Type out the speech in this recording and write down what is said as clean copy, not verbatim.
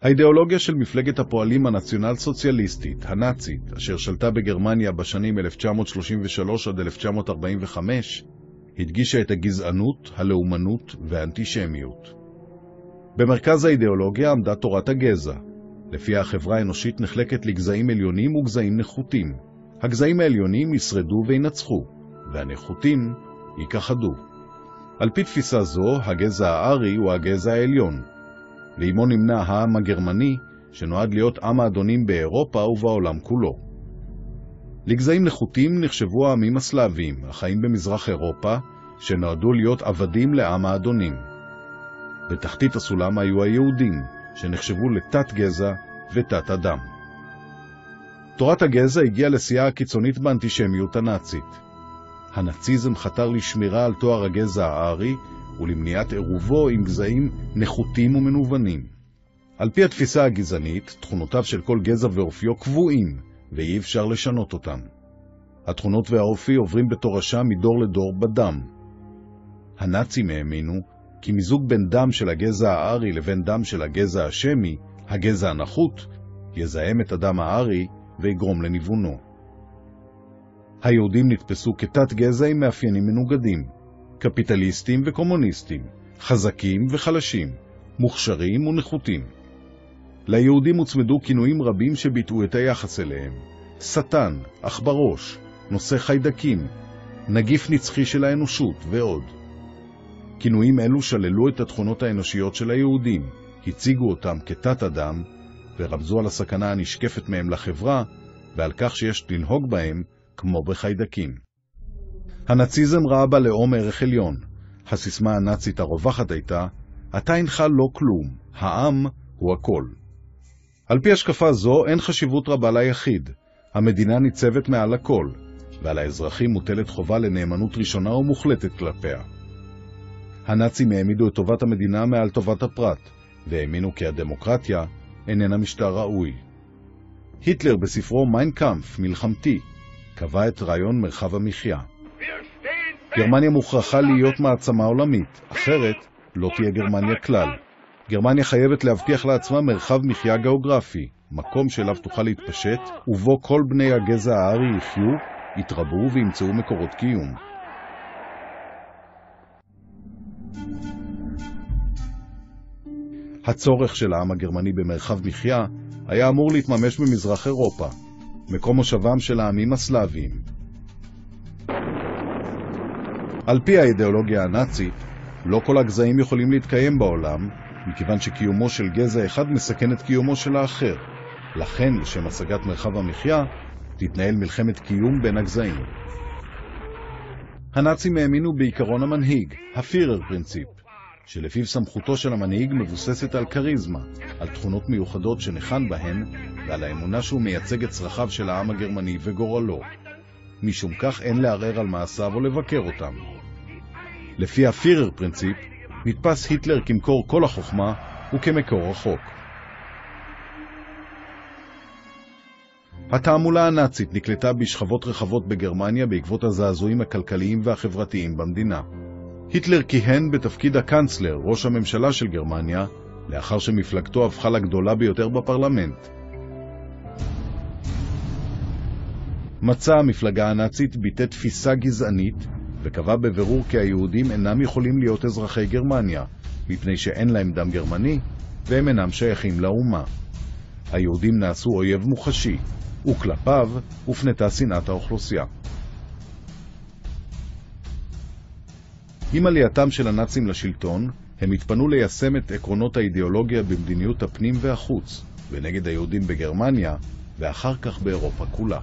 האידיאולוגיה של מפלגת הפועלים הנציונל סוציאליסטית, הנאצית, אשר שלטה בגרמניה בשנים 1933 עד 1945, הדגישה את הגזענות, הלאומנות והאנטישמיות. במרכז האידיאולוגיה עמדה תורת הגזע, לפיה החברה האנושית נחלקת לגזעים עליונים וגזעים נחותים. הגזעים העליונים ישרדו וינצחו, והנחותים ייכחדו. על פי תפיסה זו, הגזע הארי הוא הגזע העליון. ועמו נמנה העם הגרמני, שנועד להיות עם האדונים באירופה ובעולם כולו. לגזעים נחותים נחשבו העמים הסלאביים, החיים במזרח אירופה, שנועדו להיות עבדים לעם האדונים. בתחתית הסולם היו היהודים, שנחשבו לתת גזע ותת אדם. תורת הגזע הגיעה לשיאה הקיצונית באנטישמיות הנאצית. הנאציזם חתר לשמירה על תואר הגזע הארי ולמניעת עירובו עם גזעים נחותים ומנוונים. על פי התפיסה הגזענית, תכונותיו של כל גזע ואופיו קבועים, ואי אפשר לשנות אותם. התכונות והאופי עוברים בתורשה מדור לדור בדם. הנאצים האמינו כי מיזוג בין דם של הגזע הארי לבין דם של הגזע השמי, הגזע הנחות, יזהם את הדם הארי ויגרום לניוונו. היהודים נתפסו כתת גזע עם מאפיינים מנוגדים, קפיטליסטים וקומוניסטים, חזקים וחלשים, מוכשרים ונחותים. ליהודים הוצמדו כינויים רבים שביטאו את היחס אליהם: שטן, אכברוש, נושא חיידקים, נגיף נצחי של האנושות ועוד. כינויים אלו שללו את התכונות האנושיות של היהודים, הציגו אותם כתת אדם, ורמזו על הסכנה הנשקפת מהם לחברה, ועל כך שיש לנהוג בהם כמו בחיידקים. הנאציזם ראה בלאום ערך עליון. הסיסמה הנאצית הרווחת הייתה, אתה אינך לא כלום, העם הוא הכל. על פי השקפה זו אין חשיבות רבה ליחיד. המדינה ניצבת מעל הכל, ועל האזרחים מוטלת חובה לנאמנות ראשונה ומוחלטת כלפיה. הנאצים העמידו את טובת המדינה מעל טובת הפרט, והאמינו כי הדמוקרטיה איננה משטר ראוי. היטלר בספרו מיין קאמפף, מלחמתי, קבע את רעיון מרחב המחיה. גרמניה מוכרחה להיות מעצמה עולמית, אחרת לא תהיה גרמניה כלל. גרמניה חייבת להבטיח לעצמה מרחב מחיה גיאוגרפי, מקום שאליו תוכל להתפשט, ובו כל בני הגזע הארי יחיו, יתרבו וימצאו מקורות קיום. הצורך של העם הגרמני במרחב מחיה היה אמור להתממש במזרח אירופה, מקום מושבם של העמים הסלאביים. על פי האידיאולוגיה הנאצית, לא כל הגזעים יכולים להתקיים בעולם, מכיוון שקיומו של גזע אחד מסכן את קיומו של האחר. לכן, לשם השגת מרחב המחיה, תתנהל מלחמת קיום בין הגזעים. הנאצים האמינו בעיקרון המנהיג, הפירר פרינציפ, שלפיו סמכותו של המנהיג מבוססת על קריזמה, על תכונות מיוחדות שנחן בהן, ועל האמונה שהוא מייצג את צרכיו של העם הגרמני וגורלו. משום כך אין לערער על מעשיו או לבקר אותם. לפי הפירר פרינציפ, נתפס היטלר כמקור כל החוכמה וכמקור החוק. התעמולה הנאצית נקלטה בשכבות רחבות בגרמניה בעקבות הזעזועים הכלכליים והחברתיים במדינה. היטלר כיהן בתפקיד הקנצלר, ראש הממשלה של גרמניה, לאחר שמפלגתו הפכה לגדולה ביותר בפרלמנט. מצא המפלגה הנאצית ביטא תפיסה גזענית, וקבע בבירור כי היהודים אינם יכולים להיות אזרחי גרמניה, מפני שאין להם דם גרמני, והם אינם שייכים לאומה. היהודים נעשו אויב מוחשי, וכלפיו הופנתה שנאת האוכלוסייה. עם עלייתם של הנאצים לשלטון, הם התפנו ליישם את עקרונות האידיאולוגיה במדיניות הפנים והחוץ, ונגד היהודים בגרמניה, ואחר כך באירופה כולה.